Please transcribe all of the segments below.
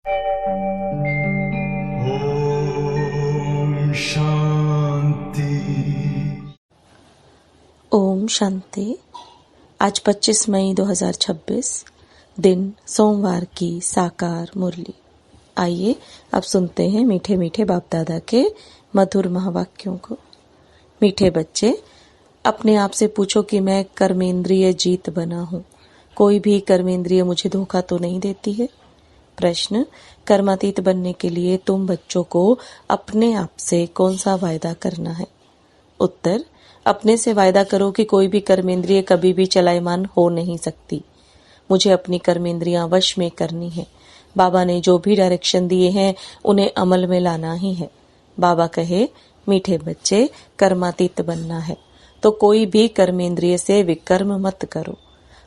ओम शांति। ओम शांति। आज 25 मई 2026 दिन सोमवार की साकार मुरली। आइए अब सुनते हैं मीठे मीठे बाप दादा के मधुर महावाक्यों को। मीठे बच्चे, अपने आप से पूछो कि मैं कर्मेंद्रिय जीत बना हूँ। कोई भी कर्मेंद्रिय मुझे धोखा तो नहीं देती है। प्रश्न, कर्मातीत बनने के लिए तुम बच्चों को अपने आप से कौन सा वायदा करना है? उत्तर, अपने से वायदा करो कि कोई भी कर्मेंद्रिय कभी भी चलायमान हो नहीं सकती। मुझे अपनी कर्मेंद्रियां वश में करनी है। बाबा ने जो भी डायरेक्शन दिए हैं उन्हें अमल में लाना ही है। बाबा कहे, मीठे बच्चे, कर्मातीत बनना है तो कोई भी कर्मेंद्रिय से विकर्म मत करो।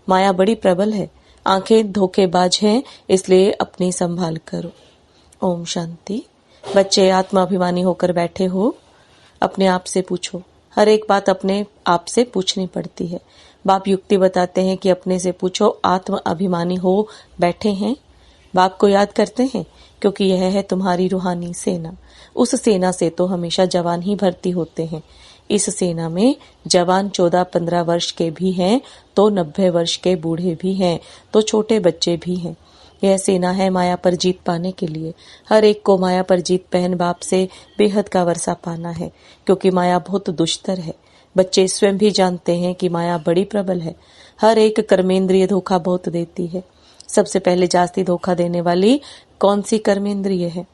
माया बड़ी प्रबल है, आंखें धोखेबाज हैं, इसलिए अपनी संभाल करो। ओम शांति। बच्चे आत्माभिमानी होकर बैठे हो, अपने आप से पूछो। हर एक बात अपने आप से पूछनी पड़ती है। बाप युक्ति बताते हैं कि अपने से पूछो, आत्म अभिमानी हो बैठे हैं। बाप को याद करते हैं क्योंकि यह है तुम्हारी रूहानी सेना। उस सेना से तो हमेशा जवान ही भर्ती होते हैं। इस सेना में जवान 14-15 वर्ष के भी हैं तो 90 वर्ष के बूढ़े भी हैं तो छोटे बच्चे भी हैं। यह सेना है माया पर जीत पाने के लिए। हर एक को माया पर जीत पहन बाप से बेहद का वर्षा पाना है, क्योंकि माया बहुत दुष्टर है। बच्चे स्वयं भी जानते हैं कि माया बड़ी प्रबल है। हर एक कर्मेंद्रिय धोखा बहुत देती है। सबसे पहले जास्ती धोखा देने वाली कौन सी कर्मेंद्रिय है?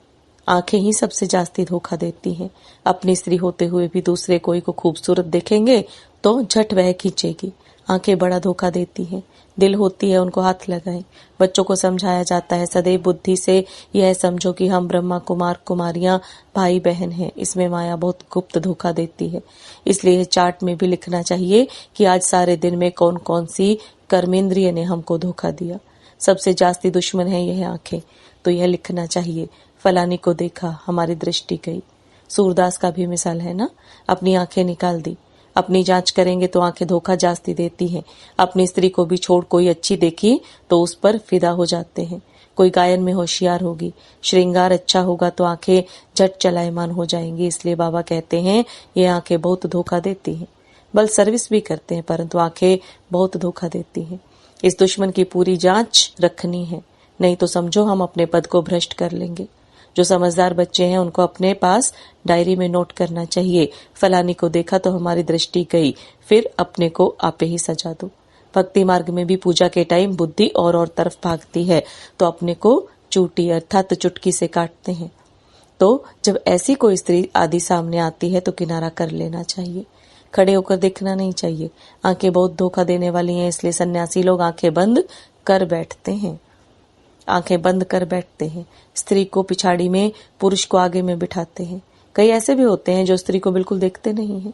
आंखें ही सबसे जास्ती धोखा देती हैं। अपनी स्त्री होते हुए भी दूसरे कोई को खूबसूरत देखेंगे तो झट वह खींचेगी। आंखें बड़ा धोखा देती हैं। दिल होती है उनको हाथ लगाएं। बच्चों को समझाया जाता है, सदैव बुद्धि से यह समझो कि हम ब्रह्मा कुमार कुमारियां भाई बहन हैं। इसमें माया बहुत गुप्त धोखा देती है। इसलिए चार्ट में भी लिखना चाहिए कि आज सारे दिन में कौन कौन सी कर्मेंद्रिय ने हमको धोखा दिया। सबसे जास्ती दुश्मन है यह आंखें, तो यह लिखना चाहिए। फलानी को देखा, हमारी दृष्टि गई। सूरदास का भी मिसाल है ना, अपनी आंखें निकाल दी। अपनी जांच करेंगे तो आंखें धोखा जास्ती देती हैं। अपनी स्त्री को भी छोड़ कोई अच्छी देखी तो उस पर फिदा हो जाते हैं। कोई गायन में होशियार होगी, श्रृंगार अच्छा होगा तो आंखें झट चलायमान हो जाएंगी। इसलिए बाबा कहते हैं ये आंखें बहुत धोखा देती हैं। बल सर्विस भी करते हैं परंतु आंखें बहुत धोखा देती हैं। इस दुश्मन की पूरी जांच रखनी है, नहीं तो समझो हम अपने पद को भ्रष्ट कर लेंगे। जो समझदार बच्चे हैं उनको अपने पास डायरी में नोट करना चाहिए, फलानी को देखा तो हमारी दृष्टि गई, फिर अपने को आपे ही सजा दो। भक्ति मार्ग में भी पूजा के टाइम बुद्धि और तरफ भागती है तो अपने को चूटी अर्थात चुटकी से काटते हैं। तो जब ऐसी कोई स्त्री आदि सामने आती है तो किनारा कर लेना चाहिए। खड़े होकर देखना नहीं चाहिए। आंखें बहुत धोखा देने वाली हैं, इसलिए सन्यासी लोग आंखें बंद कर बैठते हैं। आंखें बंद कर बैठते हैं। स्त्री को पिछाड़ी में, पुरुष को आगे में बिठाते हैं। कई ऐसे भी होते हैं जो स्त्री को बिल्कुल देखते नहीं हैं।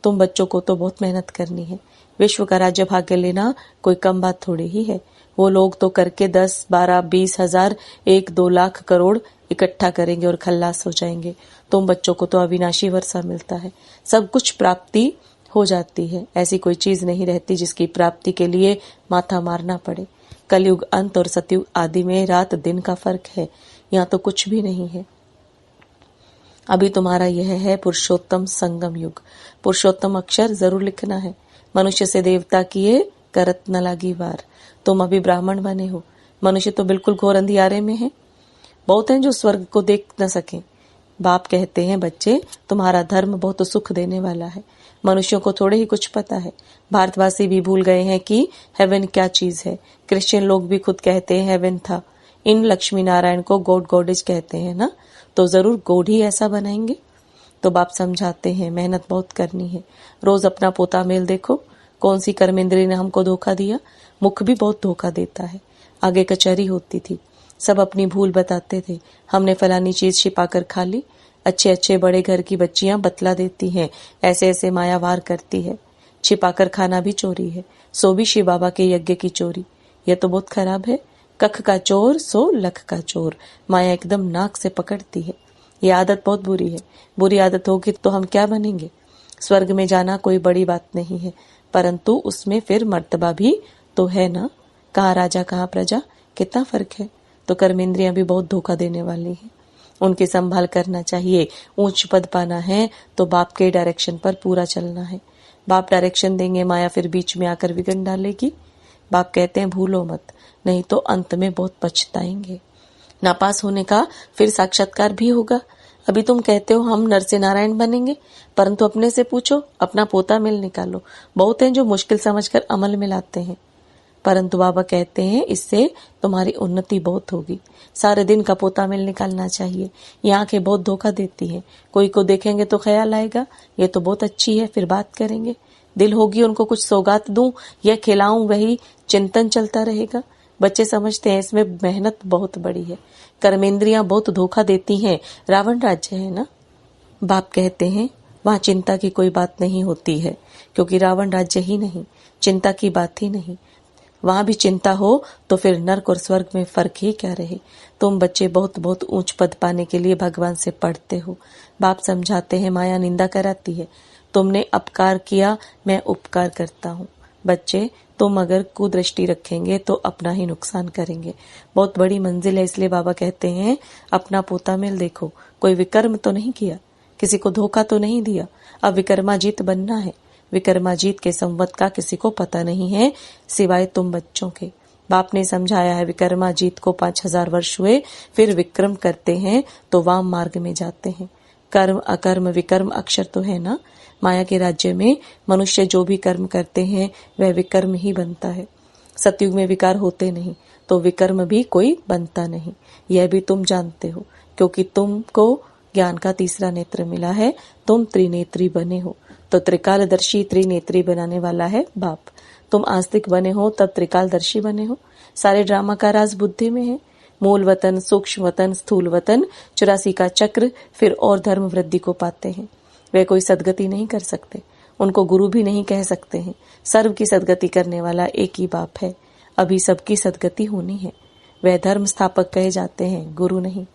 तुम बच्चों को तो बहुत मेहनत करनी है। विश्व का राज्य भाग्य लेना कोई कम बात थोड़ी ही है। वो लोग तो करके 10, 12, 20 हजार, 1-2 लाख करोड़ इकट्ठा करेंगे और खल्लास हो जाएंगे। तुम बच्चों को तो अविनाशी वर्षा मिलता है, सब कुछ प्राप्ति हो जाती है। ऐसी कोई चीज नहीं रहती जिसकी प्राप्ति के लिए माथा मारना पड़े। कलयुग अंत और सतयुग आदि में रात दिन का फर्क है, यहाँ तो कुछ भी नहीं है। अभी तुम्हारा यह है पुरुषोत्तम संगम युग। पुरुषोत्तम अक्षर जरूर लिखना है। मनुष्य से देवता किए करत न लागी वार। तुम अभी ब्राह्मण बने हो, मनुष्य तो बिल्कुल घोर अंधियारे में है। बहुत हैं जो स्वर्ग को देख न सके। बाप कहते हैं बच्चे, तुम्हारा धर्म बहुत सुख देने वाला है। मनुष्यों को थोड़े ही कुछ पता है। भारतवासी भी भूल गए हैं कि हेवन क्या चीज है। क्रिश्चियन लोग भी खुद कहते हैं हेवन था। इन लक्ष्मी नारायण को गॉड गॉडेज कहते हैं ना, तो जरूर गॉड ही ऐसा बनाएंगे। तो बाप समझाते हैं मेहनत बहुत करनी है। रोज अपना पोता मेल देखो, कौन सी कर्मेंद्री ने हमको धोखा दिया। मुख भी बहुत धोखा देता है। आगे कचहरी होती थी, सब अपनी भूल बताते थे। हमने फलानी चीज छिपाकर खा ली। अच्छे अच्छे बड़े घर की बच्चियां बतला देती हैं, ऐसे ऐसे मायावार करती है। छिपाकर खाना भी चोरी है, सो भी शिव बाबा के यज्ञ की चोरी। यह तो बहुत खराब है। कख का चोर सो लख का चोर। माया एकदम नाक से पकड़ती है। ये आदत बहुत बुरी है। बुरी आदत होगी तो हम क्या बनेंगे। स्वर्ग में जाना कोई बड़ी बात नहीं है, परंतु उसमें फिर मर्तबा भी तो है ना। कहाँ राजा कहाँ प्रजा, कितना फर्क है। तो कर्मेंद्रियां भी बहुत धोखा देने वाली हैं। उनके संभाल करना चाहिए। ऊंच पद पाना है तो बाप के डायरेक्शन पर पूरा चलना है। बाप डायरेक्शन देंगे, माया फिर बीच में आकर विघ्न डालेगी। बाप कहते हैं भूलो मत, नहीं तो अंत में बहुत पछताएंगे। नापास होने का फिर साक्षात्कार भी होगा। अभी तुम कहते हो हम नर से नारायण बनेंगे, परंतु अपने से पूछो, अपना पोता मेल निकालो। बहुत हैं जो मुश्किल समझकर अमल में लाते हैं, परंतु बाबा कहते हैं इससे तुम्हारी उन्नति बहुत होगी। सारे दिन का पोता मेल निकालना चाहिए। ये आंखें बहुत धोखा देती हैं। कोई को देखेंगे तो ख्याल आएगा ये तो बहुत अच्छी है, फिर बात करेंगे। दिल होगी उनको कुछ सौगात दूं या खिलाऊं, वही चिंतन चलता रहेगा। बच्चे समझते हैं इसमें मेहनत बहुत बड़ी है। कर्मेंद्रियां बहुत धोखा देती हैं। रावण राज्य है ना। बाप कहते हैं वहां चिंता की कोई बात नहीं होती है, क्योंकि रावण राज्य ही नहीं, चिंता की बात ही नहीं। वहां भी चिंता हो तो फिर नर्क और स्वर्ग में फर्क ही क्या रहे। तुम बच्चे बहुत बहुत ऊंच पद पाने के लिए भगवान से पढ़ते हो। बाप समझाते हैं माया निंदा कराती है। तुमने अपकार किया, मैं उपकार करता हूँ। बच्चे तुम अगर कुदृष्टि रखेंगे तो अपना ही नुकसान करेंगे। बहुत बड़ी मंजिल है, इसलिए बाबा कहते हैं अपना पोता मेल देखो। कोई विकर्म तो नहीं किया, किसी को धोखा तो नहीं दिया। अब विकर्माजीत बनना है। विकर्माजीत के संवत का किसी को पता नहीं है सिवाय तुम बच्चों के। बाप ने समझाया है विकर्माजीत को 5000 वर्ष हुए, फिर विक्रम करते हैं तो वाम मार्ग में जाते हैं। कर्म अकर्म विकर्म अक्षर तो है ना। माया के राज्य में मनुष्य जो भी कर्म करते हैं वह विकर्म ही बनता है। सतयुग में विकार होते नहीं तो विकर्म भी कोई बनता नहीं। यह भी तुम जानते हो, क्योंकि तुमको ज्ञान का तीसरा नेत्र मिला है। तुम त्रिनेत्री बने हो तो त्रिकालदर्शी त्रिनेत्री बनाने वाला है बाप। तुम आस्तिक बने हो तब त्रिकालदर्शी बने हो। सारे ड्रामा का राज बुद्धि में है। मूल वतन, सूक्ष्म वतन, स्थूल वतन, 84 का चक्र, फिर और धर्म वृद्धि को पाते हैं। वे कोई सदगति नहीं कर सकते, उनको गुरु भी नहीं कह सकते हैं। सर्व की सदगति करने वाला एक ही बाप है। अभी सबकी सदगति होनी है। वह धर्म स्थापक कहे जाते हैं, गुरु नहीं।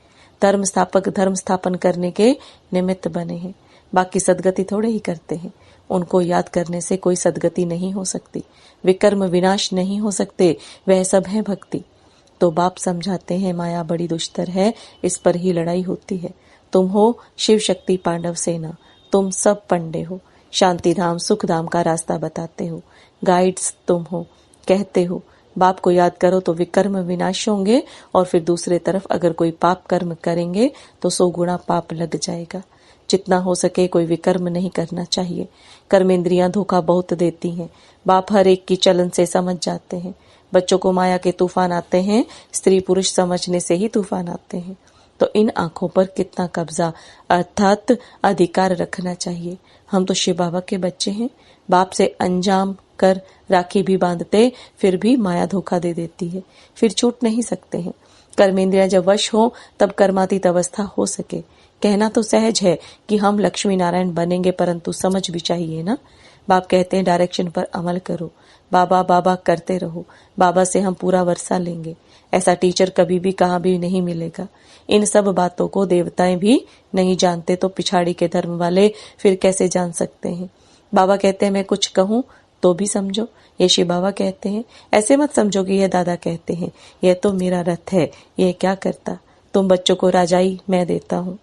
धर्म स्थापक धर्म स्थापन करने के निमित्त बने हैं, बाकी सदगति थोड़े ही करते हैं। उनको याद करने से कोई सदगति नहीं हो सकती, विकर्म विनाश नहीं हो सकते। वह सब है भक्ति। तो बाप समझाते हैं माया बड़ी दुष्टर है, इस पर ही लड़ाई होती है। तुम हो शिव शक्ति पांडव सेना, तुम सब पंडे हो। शांति धाम सुख धाम का रास्ता बताते हो, गाइड्स तुम हो। कहते हो बाप को याद करो तो विकर्म विनाश होंगे, और फिर दूसरे तरफ अगर कोई पाप कर्म करेंगे तो 100 गुना पाप लग जाएगा। जितना हो सके कोई विकर्म नहीं करना चाहिए। कर्मेंद्रियां धोखा बहुत देती हैं। बाप हर एक की चलन से समझ जाते हैं। बच्चों को माया के तूफान आते हैं, स्त्री पुरुष समझने से ही तूफान आते हैं। तो इन आंखों पर कितना कब्जा अर्थात अधिकार रखना चाहिए। हम तो शिव बाबा के बच्चे हैं। बाप से अंजाम कर राखी भी बांधते, फिर भी माया धोखा दे देती है, फिर छूट नहीं सकते हैं। कर्मेंद्रियां जब वश हो तब कर्मातीत अवस्था हो सके। कहना तो सहज है कि हम लक्ष्मी नारायण बनेंगे, परंतु समझ भी चाहिए ना। बाप कहते हैं डायरेक्शन पर अमल करो, बाबा बाबा करते रहो। बाबा से हम पूरा वर्षा लेंगे। ऐसा टीचर कभी भी कहाँ भी नहीं मिलेगा। इन सब बातों को देवताएं भी नहीं जानते तो पिछाड़ी के धर्म वाले फिर कैसे जान सकते हैं। बाबा कहते हैं मैं कुछ कहूँ तो भी समझो। ये शिव बाबा कहते हैं ऐसे मत समझो कि यह दादा कहते हैं, यह तो मेरा रथ है, यह क्या करता। तुम बच्चों को राजाई मैं देता हूँ,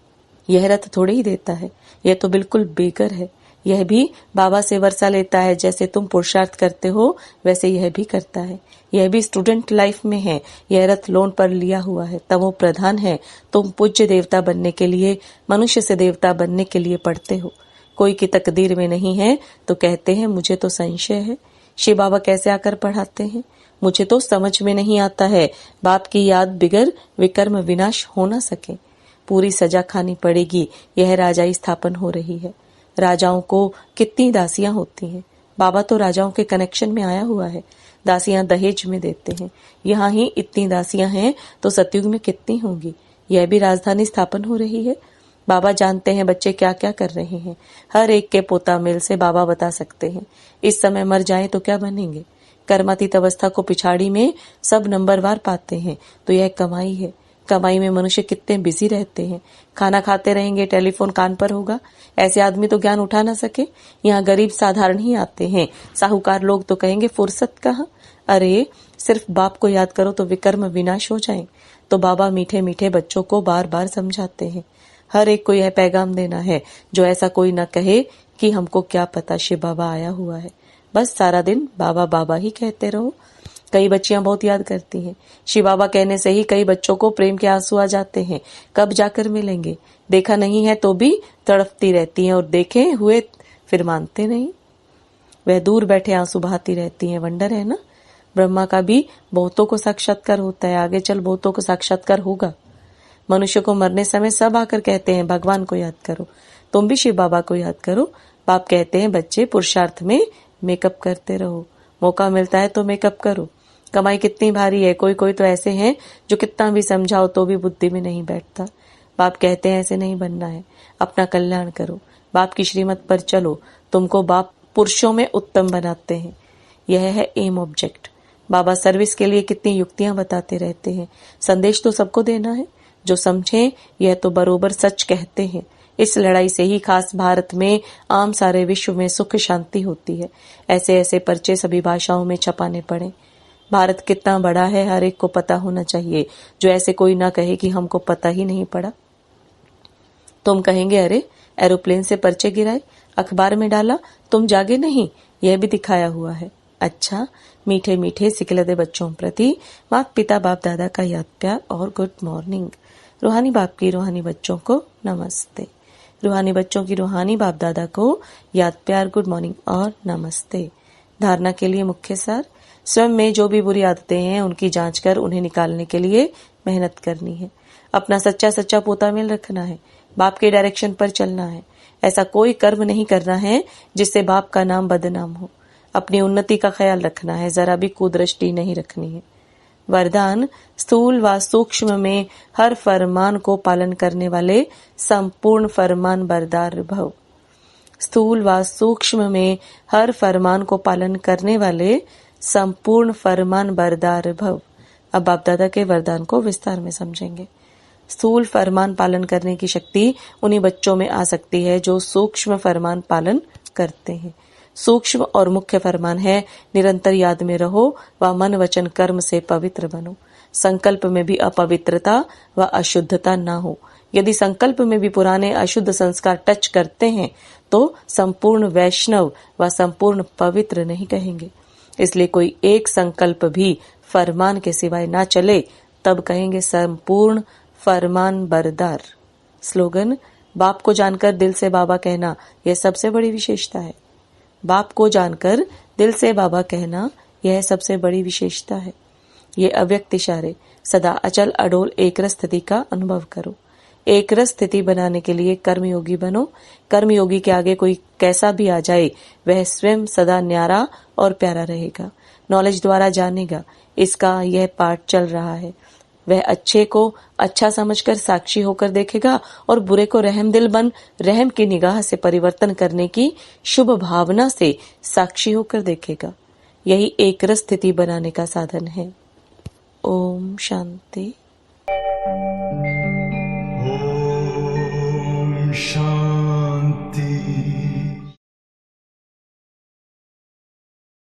यह रथ थोड़े ही देता है, यह तो बिल्कुल बेकर है। यह भी बाबा से वर्षा लेता है, जैसे तुम पुरुषार्थ करते हो वैसे यह भी करता है। यह भी स्टूडेंट लाइफ में है। यह रथ लोन पर लिया हुआ है, तमो प्रधान है। तुम पूज्य देवता बनने के लिए, मनुष्य से देवता बनने के लिए पढ़ते हो। कोई की तकदीर में नहीं है तो कहते हैं मुझे तो संशय है। शिव बाबा कैसे आकर पढ़ाते हैं, मुझे तो समझ में नहीं आता है। बाप की याद बिगर विकर्म विनाश हो न सके। पूरी सजा खानी पड़ेगी। यह राजाई स्थापन हो रही है। राजाओं को कितनी दासियां होती हैं। बाबा तो राजाओं के कनेक्शन में आया हुआ है। दासियां दहेज में देते हैं। यहाँ ही इतनी दासियां हैं तो सतयुग में कितनी होंगी। यह भी राजधानी स्थापन हो रही है। बाबा जानते हैं बच्चे क्या क्या कर रहे हैं। हर एक के पोता मेल से बाबा बता सकते हैं। इस समय मर जाएं तो क्या बनेंगे। कर्मातीत अवस्था को पिछाड़ी में सब नंबरवार पाते हैं तो यह कमाई है। कमाई में मनुष्य कितने बिजी रहते हैं। खाना खाते रहेंगे, टेलीफोन कान पर होगा। ऐसे आदमी तो ज्ञान उठा ना सके। यहाँ गरीब साधारण ही आते हैं। साहूकार लोग तो कहेंगे फुर्सत कहाँ। अरे सिर्फ बाप को याद करो तो विकर्म विनाश हो जाए। तो बाबा मीठे मीठे बच्चों को बार बार समझाते हैं। हर एक को यह पैगाम देना है, जो ऐसा कोई न कहे कि हमको क्या पता शिव बाबा आया हुआ है। बस सारा दिन बाबा बाबा ही कहते रहो। कई बच्चियां बहुत याद करती हैं। शिव बाबा कहने से ही कई बच्चों को प्रेम के आंसू आ जाते हैं। कब जाकर मिलेंगे, देखा नहीं है तो भी तड़पती रहती हैं, और देखे हुए फिर मानते नहीं। वह दूर बैठे आंसू बहाती रहती हैं। वंडर है ना, ब्रह्मा का भी बहुतों को साक्षात्कार होता है, आगे चल बहुतों को साक्षात्कार होगा। मनुष्य को मरने समय सब आकर कहते हैं भगवान को याद करो। तुम भी शिव बाबा को याद करो। बाप कहते हैं बच्चे पुरुषार्थ में मेकअप करते रहो, मौका मिलता है तो मेकअप करो। कमाई कितनी भारी है, कोई कोई तो ऐसे हैं जो कितना भी समझाओ तो भी बुद्धि में नहीं बैठता। बाप कहते हैं ऐसे नहीं बनना है, अपना कल्याण करो, बाप की श्रीमत पर चलो। तुमको बाप पुरुषों में उत्तम बनाते हैं, यह है एम ऑब्जेक्ट। बाबा सर्विस के लिए कितनी युक्तियां बताते रहते हैं। संदेश तो सबको देना है, जो समझे यह तो बरोबर सच कहते हैं। इस लड़ाई से ही खास भारत में आम सारे विश्व में सुख शांति होती है। ऐसे ऐसे पर्चे सभी भाषाओं में छपाने पड़े। भारत कितना बड़ा है हर एक को पता होना चाहिए, जो ऐसे कोई ना कहे कि हमको पता ही नहीं पड़ा। तुम कहेंगे अरे एरोप्लेन से पर्चे गिराए, अखबार में डाला, तुम जागे नहीं, यह भी दिखाया हुआ है। अच्छा, मीठे मीठे सिकलदे बच्चों प्रति माता पिता बाप दादा का याद प्यार और गुड मॉर्निंग। रूहानी बाप की रूहानी बच्चों को नमस्ते। रूहानी बच्चों की रूहानी बाप दादा को याद प्यार, गुड मॉर्निंग और नमस्ते। धारणा के लिए मुख्य सार, स्वयं में जो भी बुरी आदतें हैं उनकी जांच कर उन्हें निकालने के लिए मेहनत करनी है। अपना सच्चा सच्चा पोता मेल रखना है, बाप के डायरेक्शन पर चलना है। ऐसा कोई कर्म नहीं करना है जिससे बाप का नाम बदनाम हो। अपनी उन्नति का ख्याल रखना है, जरा भी कुदृष्टि नहीं रखनी है। वरदान, स्थूल व सूक्ष्म में हर फरमान को पालन करने वाले संपूर्ण फरमान बरदार भव। स्थूल व सूक्ष्म में हर फरमान को पालन करने वाले संपूर्ण फरमान बरदार भव। अब बाप दादा के वरदान को विस्तार में समझेंगे। स्थूल फरमान पालन करने की शक्ति उन्हीं बच्चों में आ सकती है जो सूक्ष्म फरमान पालन करते हैं। सूक्ष्म और मुख्य फरमान है, निरंतर याद में रहो व मन वचन कर्म से पवित्र बनो। संकल्प में भी अपवित्रता व अशुद्धता न हो। यदि संकल्प में भी पुराने अशुद्ध संस्कार टच करते हैं तो संपूर्ण वैष्णव व संपूर्ण पवित्र नहीं कहेंगे। इसलिए कोई एक संकल्प भी फरमान के सिवाय ना चले, तब कहेंगे संपूर्ण फरमान बरदार। स्लोगन, बाप को जानकर दिल से बाबा कहना, यह सबसे बड़ी विशेषता है। बाप को जानकर दिल से बाबा कहना, यह सबसे बड़ी विशेषता है। ये अव्यक्त इशारे सदा अचल अडोल एकरस स्थिति का अनुभव करो। एकरस स्थिति बनाने के लिए कर्मयोगी बनो। कर्मयोगी के आगे कोई कैसा भी आ जाए, वह स्वयं सदा न्यारा और प्यारा रहेगा। नॉलेज द्वारा जानेगा, इसका यह पाठ चल रहा है। वह अच्छे को अच्छा समझकर साक्षी होकर देखेगा और बुरे को रहमदिल बन रहम की निगाह से परिवर्तन करने की शुभ भावना से साक्षी होकर देखेगा। यही एकरस स्थिति बनाने का साधन है। ओम शांति। Om Shanti.